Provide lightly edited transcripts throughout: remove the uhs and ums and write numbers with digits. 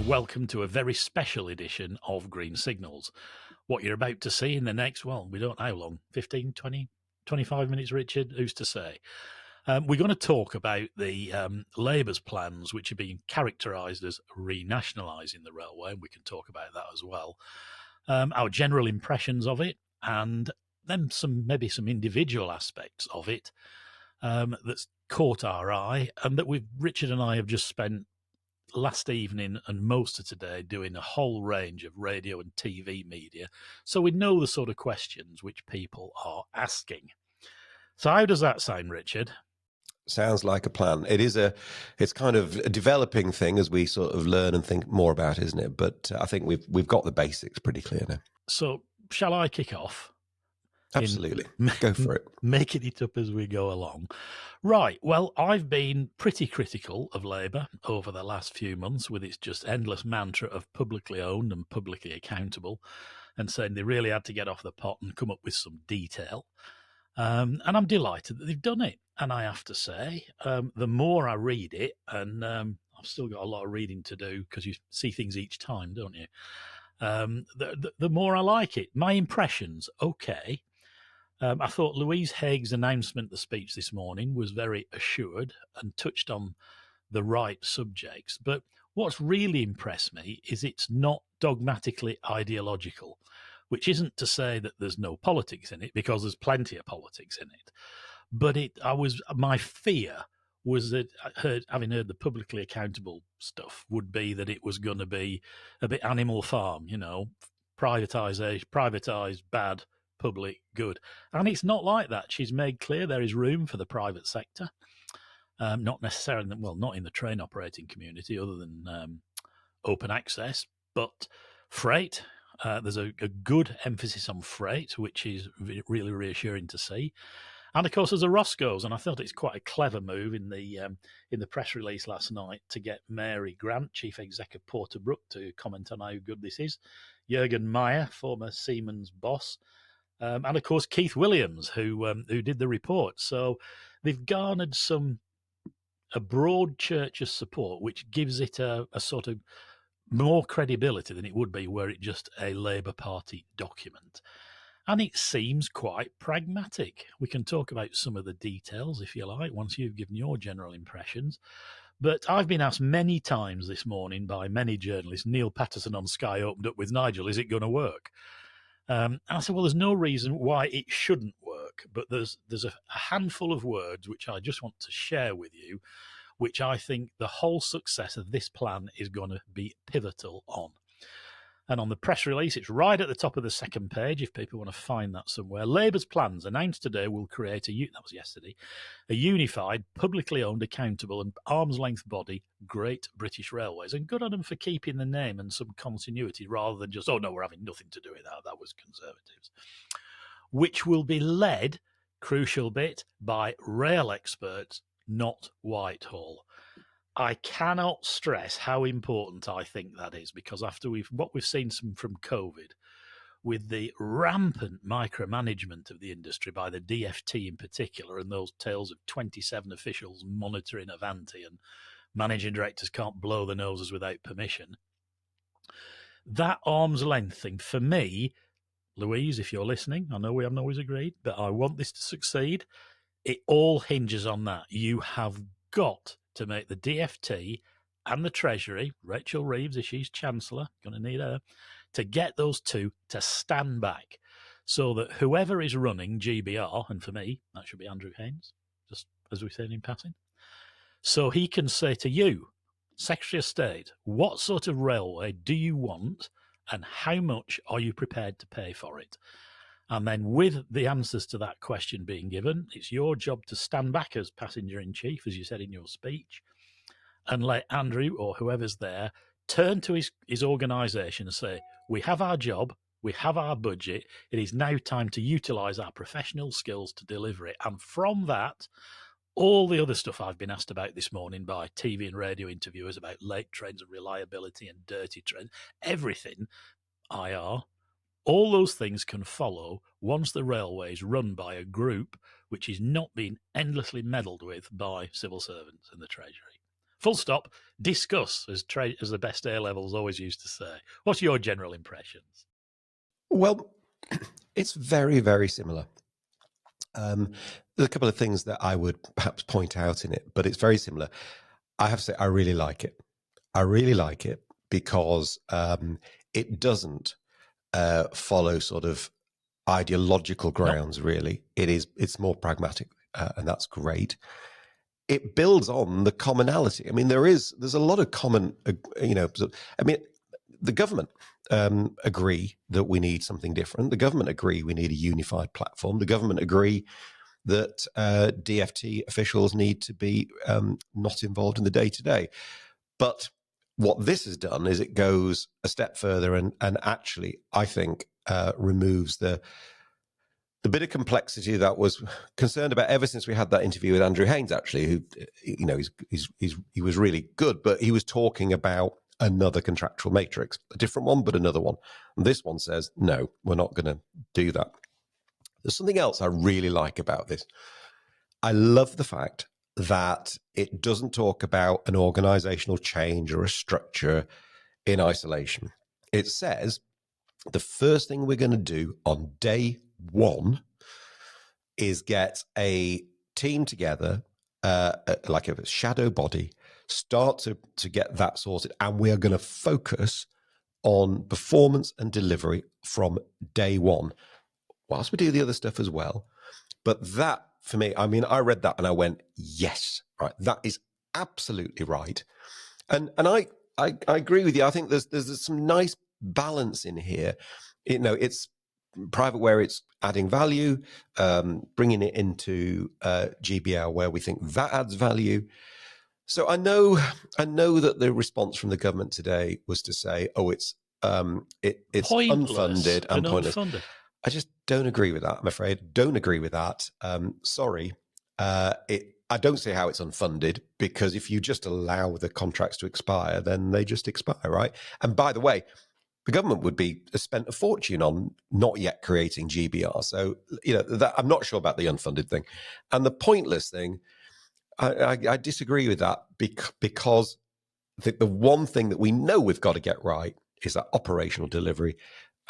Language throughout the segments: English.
welcome to a very special edition of Green Signals. What you're about to see in the next, well, we don't know how long, 15, 20, 25 minutes, Richard? Who's to say? We're going to talk about the Labour's plans, which are being characterised as renationalising the railway, and we can talk about that as well. Our general impressions of it, and then maybe some individual aspects of it that's caught our eye, and that Richard and I have just spent last evening and most of today doing a whole range of radio and TV media, so we know the sort of questions which people are asking. So how does that sound, Richard? Sounds like a plan. It's kind of a developing thing as we sort of learn and think more about it, isn't it? But I think we've got the basics pretty clear now. So shall I kick off? Absolutely. Go for it. Making it up as we go along. Right. Well, I've been pretty critical of Labour over the last few months with its just endless mantra of publicly owned and publicly accountable, and saying they really had to get off the pot and come up with some detail. And I'm delighted that they've done it. And I have to say, the more I read it, and I've still got a lot of reading to do because you see things each time, don't you? The more I like it. My impressions, okay. I thought Louise Haigh's announcement, the speech this morning, was very assured and touched on the right subjects. But what's really impressed me is it's not dogmatically ideological, which isn't to say that there's no politics in it, because there's plenty of politics in it. But my fear was that, having heard the publicly accountable stuff, would be that it was going to be a bit Animal Farm, privatised, bad, public, good. And it's not like that. She's made clear there is room for the private sector, not necessarily, not in the train operating community, other than open access, but freight. There's a good emphasis on freight, which is really reassuring to see. And of course, there's a Roscoe's, and I thought it's quite a clever move in the press release last night to get Mary Grant, Chief Exec of Porterbrook, to comment on how good this is. Jürgen Meyer, former Siemens boss, and of course Keith Williams, who did the report. So they've garnered a broad church of support, which gives it a sort of more credibility than it would be were it just a Labour Party document. And it seems quite pragmatic. We can talk about some of the details, if you like, once you've given your general impressions. But I've been asked many times this morning by many journalists, Neil Patterson on Sky opened up with Nigel, is it going to work? And I said, well, there's no reason why it shouldn't work. But there's a handful of words which I just want to share with you, which I think the whole success of this plan is going to be pivotal on. And on the press release, it's right at the top of the second page, if people want to find that somewhere. Labour's plans announced today will create that was yesterday, a unified, publicly owned, accountable and arm's-length body, Great British Railways. And good on them for keeping the name and some continuity rather than just, oh, no, we're having nothing to do with that. That was Conservatives. Which will be led, crucial bit, by rail experts, not Whitehall. I cannot stress how important I think that is, because after what we've seen from COVID, with the rampant micromanagement of the industry by the DFT in particular, and those tales of 27 officials monitoring Avanti and managing directors can't blow their noses without permission, that arm's length thing, for me, Louise, if you're listening, I know we haven't always agreed, but I want this to succeed. It all hinges on that. You have got to make the DFT and the Treasury, Rachel Reeves, if she's Chancellor, going to need her, to get those two to stand back so that whoever is running GBR, and for me, that should be Andrew Haynes, just as we said in passing, so he can say to you, Secretary of State, what sort of railway do you want and how much are you prepared to pay for it? And then with the answers to that question being given, it's your job to stand back as passenger-in-chief, as you said in your speech, and let Andrew or whoever's there turn to his organisation and say, we have our job, we have our budget, it is now time to utilise our professional skills to deliver it. And from that, all the other stuff I've been asked about this morning by TV and radio interviewers about late trains and reliability and dirty trains, everything, IR, all those things can follow once the railway is run by a group which is not being endlessly meddled with by civil servants and the Treasury. Full stop. Discuss, as the best A-levels always used to say. What's your general impressions? Well, it's very, very similar. There's a couple of things that I would perhaps point out in it, but it's very similar. I have to say, I really like it. I really like it because it doesn't follow sort of ideological grounds, really. It's more pragmatic, and that's great. It builds on the commonality. I mean, there's a lot of common, I mean, the government agree that we need something different. The government agree we need a unified platform. The government agree that DFT officials need to be not involved in the day-to-day. But what this has done is it goes a step further and actually, I think, removes the bit of complexity that was concerned about ever since we had that interview with Andrew Haynes, actually, who, he was really good, but he was talking about another contractual matrix, a different one, but another one. And this one says, no, we're not going to do that. There's something else I really like about this. I love the fact that it doesn't talk about an organizational change or a structure in isolation. It says the first thing we're going to do on day one is get a team together, like a shadow body, start to get that sorted, and we are going to focus on performance and delivery from day one, whilst we do the other stuff as well. But that, for me, I mean, I read that and I went, yes, right, that is absolutely right. And I agree with you. I think there's some nice balance in here. It's private where it's adding value, bringing it into GBL where we think that adds value. So I know that the response from the government today was to say, "Oh, it's unfunded and pointless." Unfunded. I just don't agree with that. I'm afraid, don't agree with that. Sorry, I don't see how it's unfunded, because if you just allow the contracts to expire, then they just expire, right? And by the way, the government would be spent a fortune on not yet creating GBR. So, I'm not sure about the unfunded thing. And the pointless thing, I disagree with that, because I think the one thing that we know we've got to get right is that operational delivery.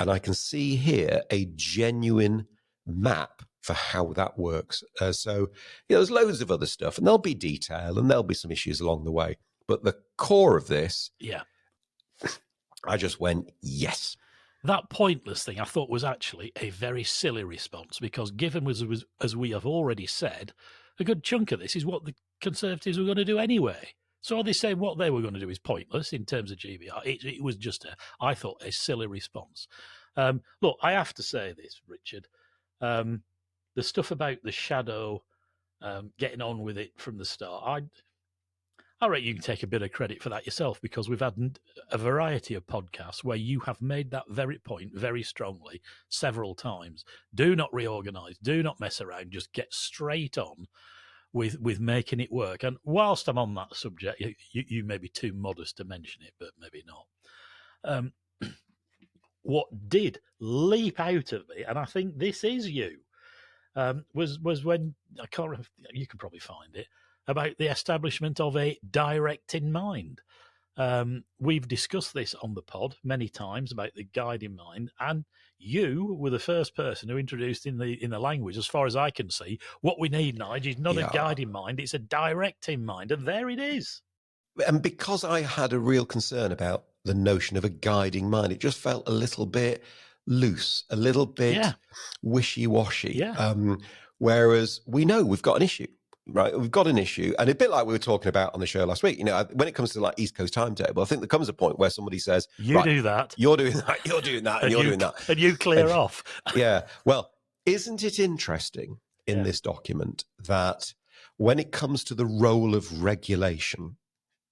And I can see here a genuine map for how that works. So, there's loads of other stuff, and there'll be detail, and there'll be some issues along the way. But the core of this, I just went, yes. That pointless thing I thought was actually a very silly response, because given, as we have already said, a good chunk of this is what the Conservatives were going to do anyway. So are they saying what they were going to do is pointless in terms of GBR? It was just, I thought, a silly response. Look, I have to say this, Richard. The stuff about the shadow getting on with it from the start, I reckon you can take a bit of credit for that yourself, because we've had a variety of podcasts where you have made that very point very strongly several times. Do not reorganise. Do not mess around. Just get straight on with making it work. And whilst I'm on that subject, you may be too modest to mention it, but maybe not. What did leap out of me, and I think this is you, was when, I can't remember, you can probably find it, about the establishment of a direct in mind. We've discussed this on the pod many times about the guide in mind, and you were the first person who introduced in the language, as far as I can see, what we need, Nigel, is not a guide in mind, it's a direct in mind, and there it is. And because I had a real concern about the notion of a guiding mind, it just felt a little bit loose, a little bit wishy-washy. Yeah. Whereas we know we've got an issue. Right, we've got an issue, and a bit like we were talking about on the show last week. When it comes to like East Coast timetable, I think there comes a point where somebody says, "You do that, you're doing that, you're doing that, and you're doing that," and you clear off. Yeah. Well, isn't it interesting in this document that when it comes to the role of regulation,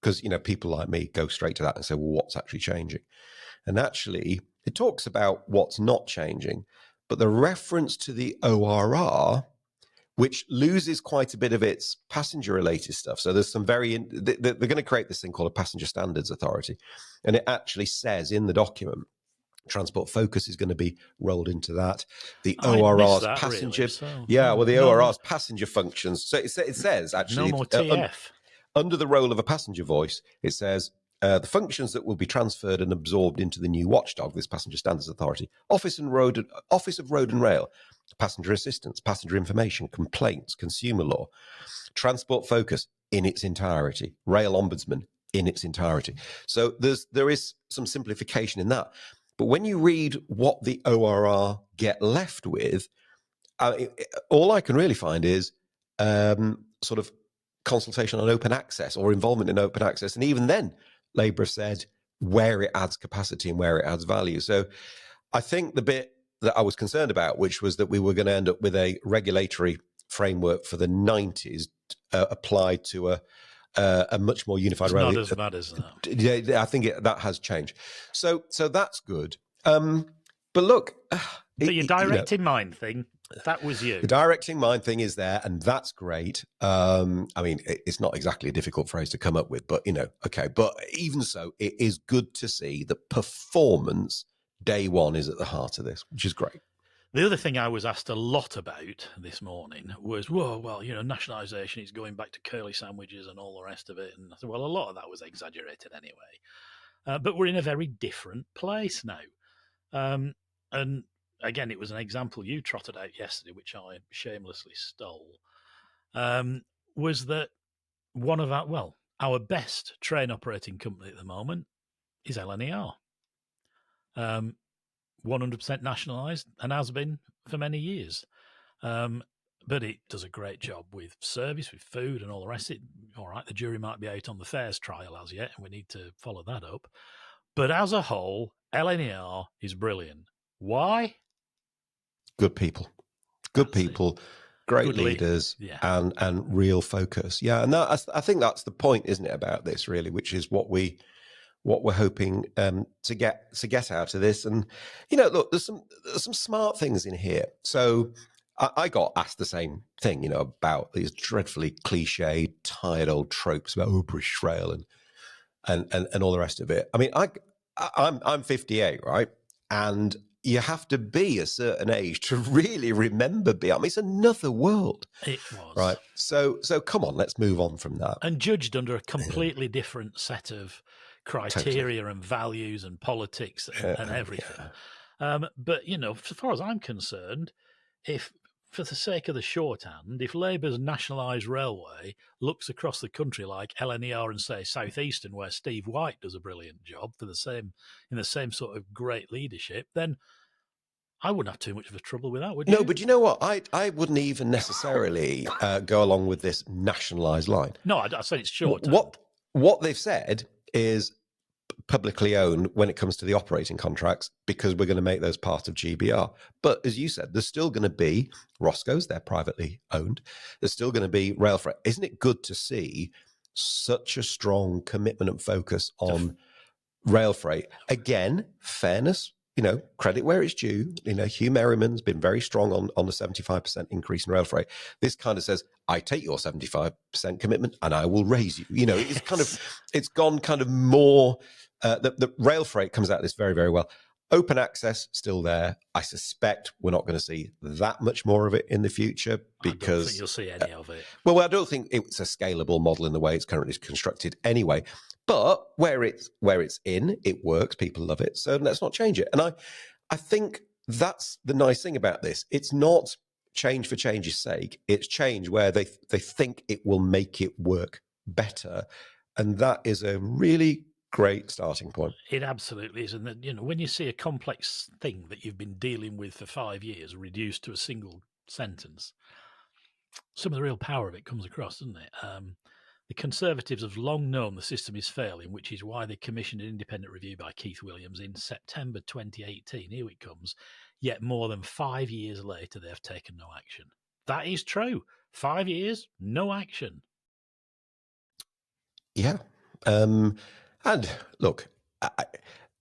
because people like me go straight to that and say, "Well, what's actually changing?" And actually, it talks about what's not changing, but the reference to the ORR, which loses quite a bit of its passenger-related stuff. So there's some they're going to create this thing called a Passenger Standards Authority. And it actually says in the document, Transport Focus is going to be rolled into that. The ORR's passenger... Really, so, the ORR's passenger functions. So it says, actually... No more TF. under the role of a passenger voice, it says, the functions that will be transferred and absorbed into the new watchdog, this Passenger Standards Authority, Office of Road and Rail, passenger assistance, passenger information, complaints, consumer law, transport focus in its entirety, rail ombudsman in its entirety. So there is some simplification in that. But when you read what the ORR get left with, all I can really find is sort of consultation on open access or involvement in open access. And even then, Labour said where it adds capacity and where it adds value. So I think the bit that I was concerned about, which was that we were going to end up with a regulatory framework for the 90s applied to a much more unified rail. Not as bad as that. Yeah, I think that has changed. So that's good. But look, but your directing mind thing, that was you. The directing mind thing is there, and that's great. I mean, it's not exactly a difficult phrase to come up with, but okay. But even so, it is good to see that performance day one is at the heart of this, which is great. The other thing I was asked a lot about this morning was, well, nationalisation is going back to curly sandwiches and all the rest of it. And I said, well, a lot of that was exaggerated anyway. But we're in a very different place now. And again, it was an example you trotted out yesterday, which I shamelessly stole, was that one of our best train operating company at the moment is LNER. 100% nationalised and has been for many years. But it does a great job with service, with food and all the rest of it. All right, the jury might be out on the fares trial as yet, and we need to follow that up. But as a whole, LNER is brilliant. Why? Good people. Good people, great leaders, and real focus. Yeah, and I think that's the point, isn't it, about this, really, which is what we're hoping to get out of this. And look, there's some smart things in here. So I got asked the same thing, about these dreadfully cliched, tired old tropes about British Rail and all the rest of it. I mean, I'm 58, right? And you have to be a certain age to really remember I mean, it's another world. It was. Right. So come on, let's move on from that. And judged under a completely different set of criteria and values and politics and everything. Yeah. But, as far as I'm concerned, if, for the sake of the shorthand, if Labour's nationalised railway looks across the country like LNER and, say, South Eastern, where Steve White does a brilliant job in the same sort of great leadership, then I wouldn't have too much of a trouble with that, would you? No, but you know what? I wouldn't even necessarily go along with this nationalised line. No, I said it's short. What they've said is publicly owned when it comes to the operating contracts, because we're going to make those part of GBR. But as you said, there's still going to be Roscoe's, they're privately owned. There's still going to be rail freight. Isn't it good to see such a strong commitment and focus on rail freight? Again, fairness, credit where it's due. Hugh Merriman's been very strong on the 75% increase in rail freight. This kind of says, I take your 75% commitment and I will raise you. It's kind of, it's gone kind of more, the rail freight comes out of this very, very well. Open access, still there. I suspect we're not going to see that much more of it in the future, because I don't think you'll see any of it. Well, I don't think it's a scalable model in the way it's currently constructed anyway. But where it's in, it works. People love it. So let's not change it. And I think that's the nice thing about this. It's not change for change's sake. It's change where they think it will make it work better. And that is a really great starting point. It absolutely is. And when you see a complex thing that you've been dealing with for 5 years reduced to a single sentence, some of the real power of it comes across, doesn't it? The Conservatives have long known the system is failing, which is why they commissioned an independent review by Keith Williams in September 2018. Here it comes. Yet more than 5 years later, they have taken no action. That is true. 5 years, no action. Yeah. And look,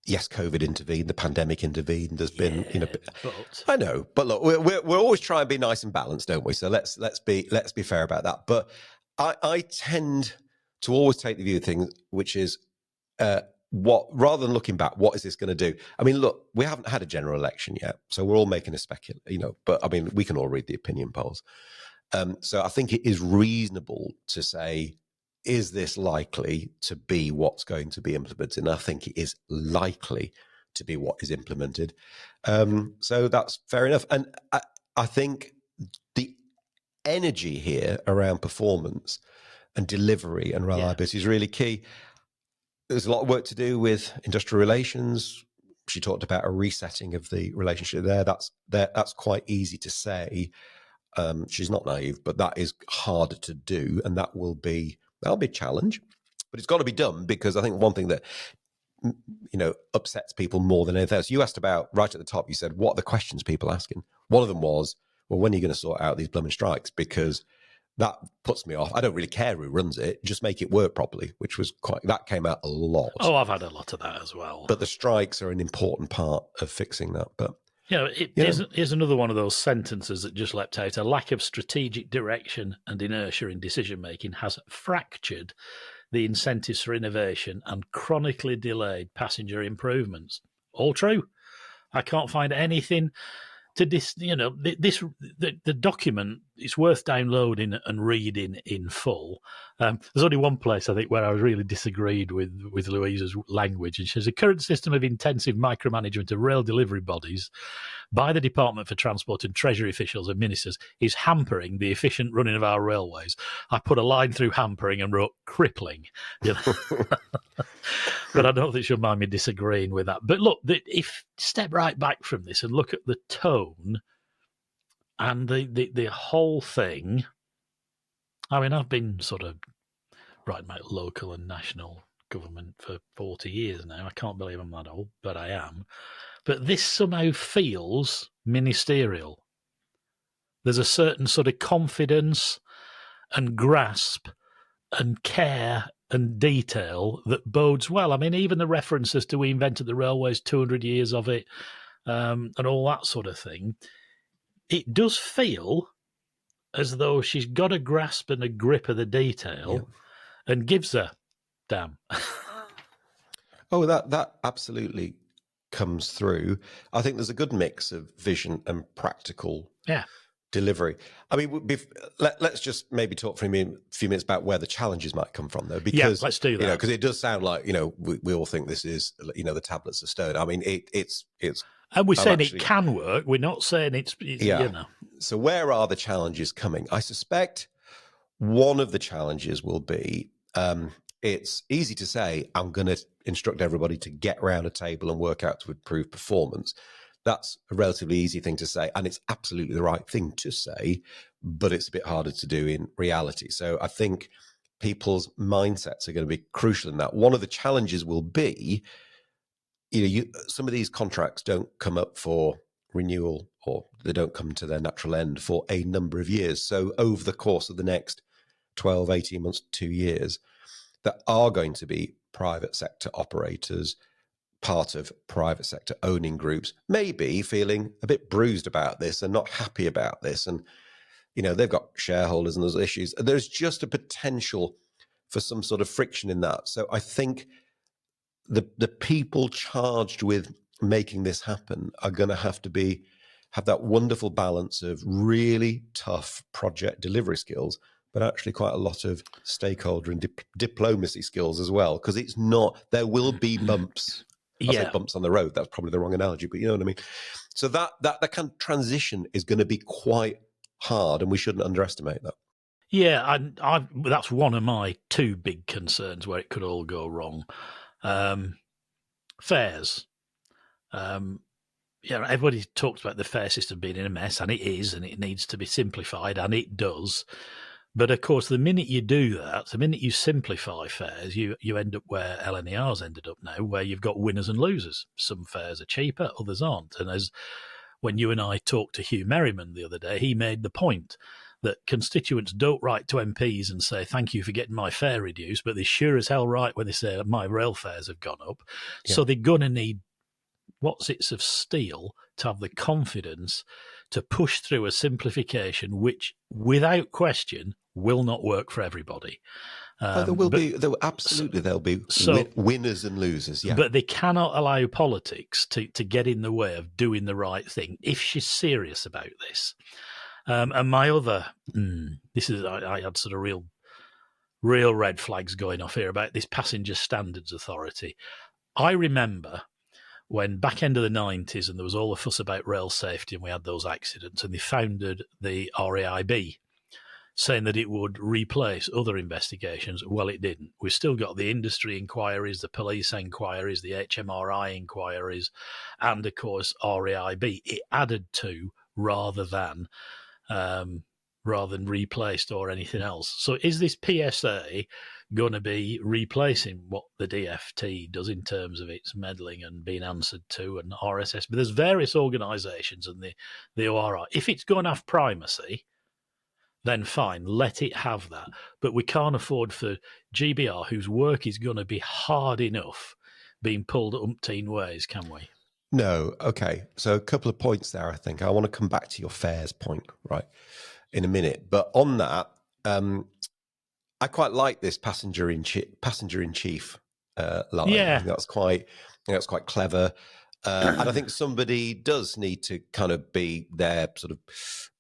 yes, COVID intervened, the pandemic intervened. There's been, but... I know, but look, we're always trying to be nice and balanced, don't we? So let's be fair about that. But I tend to always take the view of things, which is rather than looking back, what is this going to do? I mean, look, we haven't had a general election yet, so we're all making a but I mean, we can all read the opinion polls. So I think it is reasonable to say, is this likely to be what's going to be implemented? And I think it is likely to be what is implemented. So that's fair enough. And I think the energy here around performance and delivery and reliability is really key. There's a lot of work to do with industrial relations. She talked about a resetting of the relationship there. That's quite easy to say. She's not naive, but that is harder to do, and that'll be a challenge. But it's got to be done, because I think one thing that upsets people more than anything else. You asked about, right at the top, you said, what are the questions people asking? One of them was, well, when are you going to sort out these blooming strikes? Because that puts me off. I don't really care who runs it. Just make it work properly, that came out a lot. Oh, I've had a lot of that as well. But the strikes are an important part of fixing that. But here's another one of those sentences that just leapt out. A lack of strategic direction and inertia in decision-making has fractured the incentives for innovation and chronically delayed passenger improvements. All true. I can't find anything to the document. It's worth downloading and reading in full. There's only one place, I think, where I really disagreed with Louise's language, and she says the current system of intensive micromanagement of rail delivery bodies by the Department for Transport and Treasury officials and ministers is hampering the efficient running of our railways. I put a line through hampering and wrote crippling. But I don't think she'll mind me disagreeing with that. But look, if step right back from this and look at the tone and the whole thing. I mean, I've been sort of writing about local and national government for 40 years now. I can't believe I'm that old, but I am. But this somehow feels ministerial. There's a certain sort of confidence and grasp and care and detail that bodes well. I mean, even the references to we invented the railways, 200 years of it, and all that sort of thing. It does feel as though she's got a grasp and a grip of the detail and gives a damn. Oh, that absolutely comes through. I think there's a good mix of vision and practical delivery. I mean, let's just maybe talk for a few minutes about where the challenges might come from, though, because let's do that. Because it does sound like we all think this is the tablets of stone. I mean, it's. And we're saying it can work. We're not saying it's So where are the challenges coming? I suspect one of the challenges will be. It's easy to say, I'm going to instruct everybody to get around a table and work out to improve performance. That's a relatively easy thing to say, and it's absolutely the right thing to say, but it's a bit harder to do in reality. So I think people's mindsets are going to be crucial in that. One of the challenges will be, some of these contracts don't come up for renewal, or they don't come to their natural end for a number of years. So over the course of the next 12, 18 months, 2 years, there are going to be private sector operators, part of private sector owning groups, maybe feeling a bit bruised about this and not happy about this. And, they've got shareholders and those issues. There's just a potential for some sort of friction in that. So I think the people charged with making this happen are going to have that wonderful balance of really tough project delivery skills, but actually quite a lot of stakeholder and diplomacy skills as well, because there will be bumps. I say bumps on the road. That's probably the wrong analogy, but you know what I mean? So that kind of transition is going to be quite hard, and we shouldn't underestimate that. Yeah, and that's one of my two big concerns where it could all go wrong. Fares. Everybody talks about the fare system being in a mess, and it is, and it needs to be simplified, and it does. But of course, the minute you do that, the minute you simplify fares, you end up where LNER's ended up now, where you've got winners and losers. Some fares are cheaper, others aren't. And as when you and I talked to Hugh Merriman the other day, he made the point that constituents don't write to MPs and say, thank you for getting my fare reduced, but they sure as hell write when they say my rail fares have gone up. Yeah. So they're going to need whatsits of steel to have the confidence to push through a simplification which, without question, will not work for everybody. There'll be winners and losers. Yeah, but they cannot allow politics to get in the way of doing the right thing if she's serious about this. And my other, I had sort of real red flags going off here about this Passenger Standards Authority. I remember when back end of the 90s and there was all the fuss about rail safety and we had those accidents, and they founded the RAIB, saying that it would replace other investigations. Well, it didn't. We've still got the industry inquiries, the police inquiries, the HMRI inquiries, and of course RAIB. It added to rather than replaced or anything else. So is this PSA going to be replacing what the DFT does in terms of its meddling and being answered to, and RSS? But there's various organisations and the ORI. If it's going to have primacy, then fine, let it have that. But we can't afford for GBR, whose work is going to be hard enough, being pulled umpteen ways, can we? No. Okay. So a couple of points there, I think. I want to come back to your fares point, right, in a minute. But on that, I quite like this passenger in chief line. Yeah. I think that's quite clever. And I think somebody does need to kind of be there sort of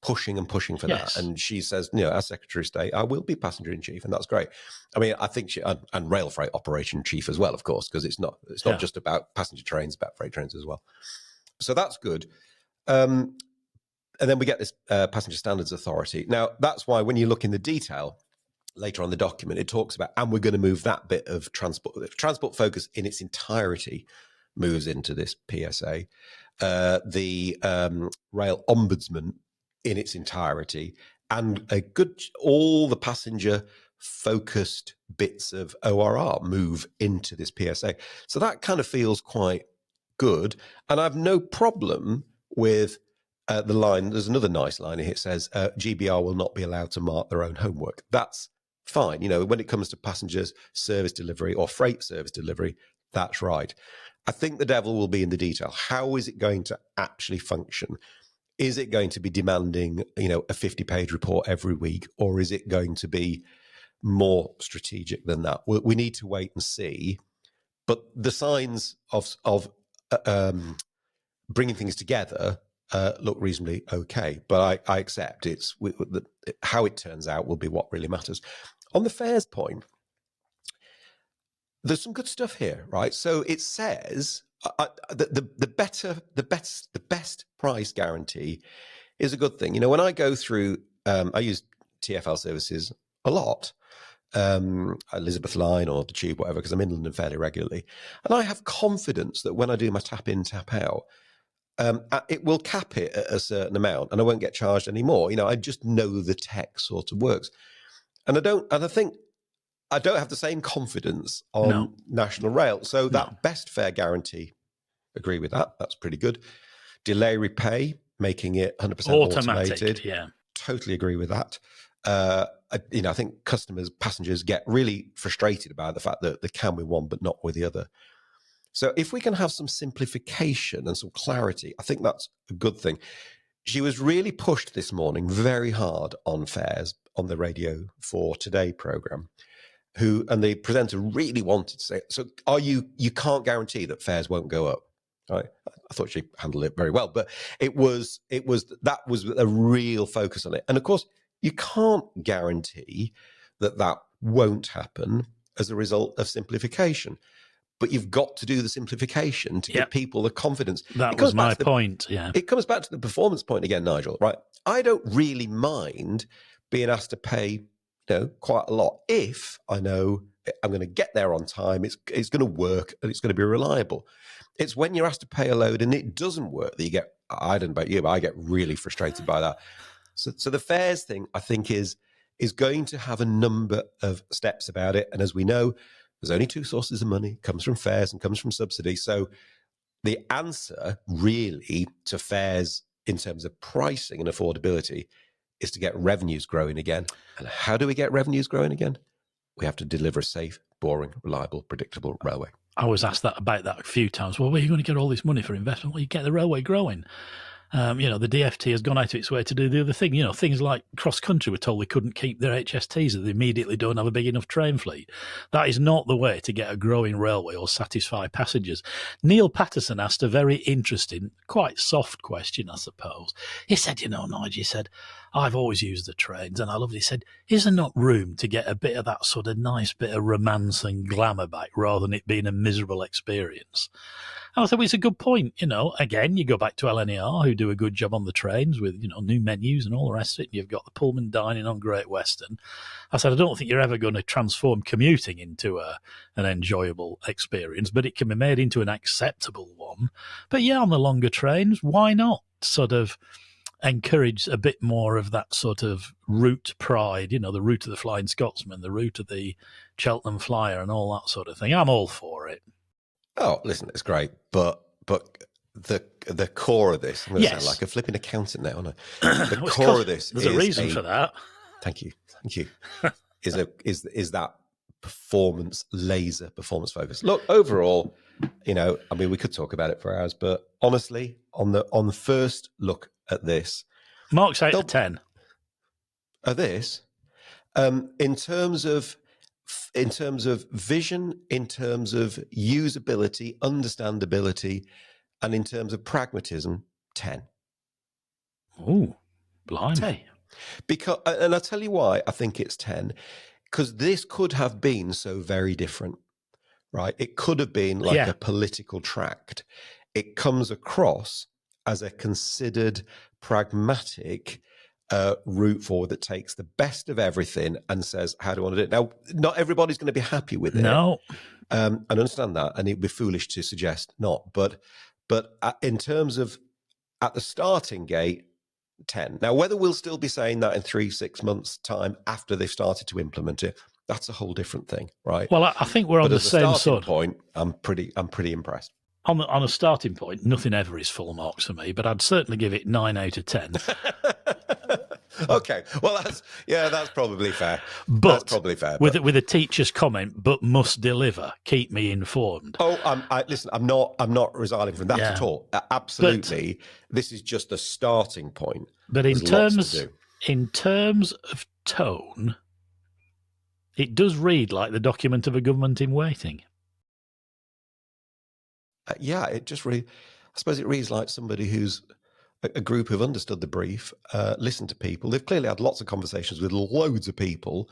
pushing for that. And she says, as Secretary of State, I will be passenger in chief, and that's great. I mean, I think and rail freight operation chief as well, of course, because it's not just about passenger trains, it's about freight trains as well. So that's good. And then we get this Passenger Standards Authority. Now, that's why when you look in the detail, later on the document, it talks about, and we're going to move that bit of transport focus in its entirety moves into this PSA. The rail ombudsman in its entirety, and all the passenger focused bits of ORR move into this PSA. So that kind of feels quite good. And I have no problem with the line. There's another nice line here. It says, GBR will not be allowed to mark their own homework. That's fine. When it comes to passengers service delivery or freight service delivery, that's right. I think the devil will be in the detail. How is it going to actually function? Is it going to be demanding, a 50-page report every week, or is it going to be more strategic than that? We need to wait and see. But the signs of bringing things together look reasonably okay. But I accept how it turns out will be what really matters. On the fares point, there's some good stuff here, right? So it says the best price guarantee is a good thing. When I go through, I use TfL services a lot, Elizabeth Line or the Tube, whatever, because I'm in London fairly regularly, and I have confidence that when I do my tap in, tap out, it will cap it at a certain amount, and I won't get charged anymore. I just know the tech sort of works, and I think I don't have the same confidence on National Rail. So that best fare guarantee, agree with that. That's pretty good. Delay repay, making it 100% automated. Yeah, totally agree with that. I think passengers get really frustrated about the fact that they can with one but not with the other. So if we can have some simplification and some clarity, I think that's a good thing. She was really pushed this morning very hard on fares on the Radio 4 Today programme. And the presenter really wanted to say, so you can't guarantee that fares won't go up. Right? I thought she handled it very well, but that was a real focus on it. And of course, you can't guarantee that won't happen as a result of simplification. But you've got to do the simplification to give people the confidence. That was my point, yeah. It comes back to the performance point again, Nigel, right? I don't really mind being asked to pay quite a lot if I know I'm going to get there on time, it's going to work, and it's going to be reliable. It's when you're asked to pay a load and it doesn't work that you get, I don't know about you, but I get really frustrated by that. So the fares thing, I think, is going to have a number of steps about it. And as we know, there's only two sources of money, comes from fares and comes from subsidy. So the answer really to fares in terms of pricing and affordability is to get revenues growing again. And how do we get revenues growing again? We have to deliver a safe, boring, reliable, predictable railway. I was asked about that a few times. Well, where are you going to get all this money for investment? Well, you get the railway growing. The DFT has gone out of its way to do the other thing. Things like cross-country were told they couldn't keep their HSTs, that they immediately don't have a big enough train fleet. That is not the way to get a growing railway or satisfy passengers. Neil Patterson asked a very interesting, quite soft question, I suppose. He said, Nigel, he said, I've always used the trains, and I loved it. He said, is there not room to get a bit of that sort of nice bit of romance and glamour back rather than it being a miserable experience? And I thought, well, it's a good point. Again, you go back to LNER, who do a good job on the trains with, new menus and all the rest of it. And you've got the Pullman dining on Great Western. I said, I don't think you're ever going to transform commuting into an enjoyable experience, but it can be made into an acceptable one. But yeah, on the longer trains, why not sort of encourage a bit more of that sort of route pride, the route of the Flying Scotsman, the route of the Cheltenham Flyer and all that sort of thing. I'm all for it. Oh, listen, it's great, but the core of this, I'm going to sound like a flipping accountant now, aren't I? The core of this, there's a reason for that. Thank you, is that laser performance focus. Look, overall, we could talk about it for hours, but honestly, on the first look at this, Mark's 8 to 10. At this, in terms of vision, in terms of usability, understandability, and in terms of pragmatism, 10. Oh, blimey. Because, and I'll tell you why I think it's 10, because this could have been so very different, right? It could have been like a political tract. It comes across as a considered, pragmatic route forward that takes the best of everything and says, how do I want to do it? Now, not everybody's going to be happy with it. No. I understand that, and it'd be foolish to suggest not. But in terms of at the starting gate, 10. Now, whether we'll still be saying that in 3-6 months' time after they've started to implement it, that's a whole different thing, right? Well, I think we're on the same sort. Point. I'm pretty impressed. On a starting point, nothing ever is full marks for me, but I'd certainly give it 9 out of 10. Okay, well that's probably fair. But that's probably fair. With a teacher's comment, but must deliver. Keep me informed. Oh, listen. I'm not resigning from that at all. Absolutely, this is just the starting point. But in terms of tone, it does read like the document of a government in waiting. It just I suppose it reads like somebody who's a group who've understood the brief, listened to people. They've clearly had lots of conversations with loads of people,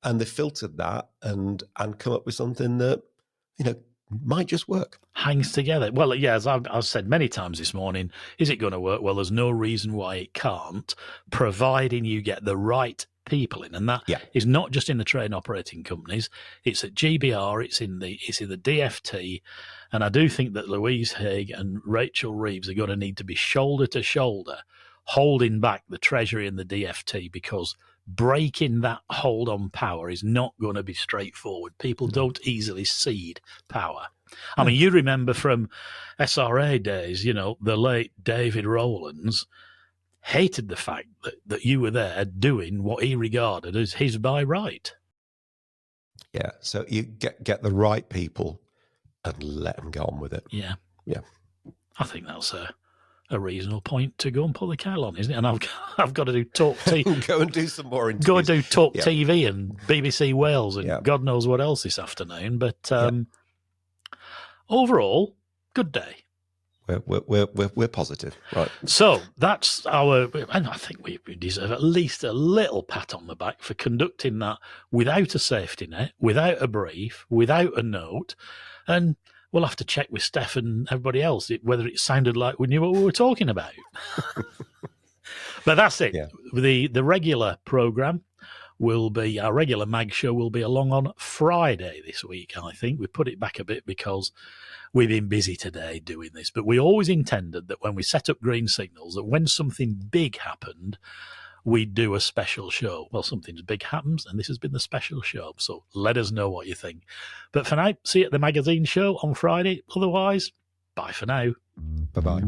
and they've filtered that and come up with something that, might just work. Hangs together. Well, yeah, as I've said many times this morning, is it going to work? Well, there's no reason why it can't, providing you get the right people in, and that is not just in the train operating companies. It's at GBR, it's in the DFT, and I do think that Louise Haigh and Rachel Reeves are going to need to be shoulder to shoulder, holding back the Treasury and the DFT, because breaking that hold on power is not going to be straightforward. People don't easily cede power. I mean, you remember from SRA days, the late David Rowlands hated the fact that you were there doing what he regarded as his by right. Yeah, so you get the right people and let them go on with it. Yeah. Yeah. I think that's a reasonable point to go and pull the kettle on, isn't it? And I've got to do Talk TV. Go and do some more interviews. Go and do Talk TV and BBC Wales and God knows what else this afternoon. But overall, good day. We're positive, right? So that's and I think we deserve at least a little pat on the back for conducting that without a safety net, without a brief, without a note, and we'll have to check with Stef and everybody else whether it sounded like we knew what we were talking about. But that's it. Yeah. The regular programme will be, our regular mag show will be along on Friday this week, I think. We put it back a bit because we've been busy today doing this. But we always intended that when we set up green signals, that when something big happened, we'd do a special show. Well, something big happens, and this has been the special show. So let us know what you think. But for now, see you at the magazine show on Friday. Otherwise, bye for now. Bye-bye.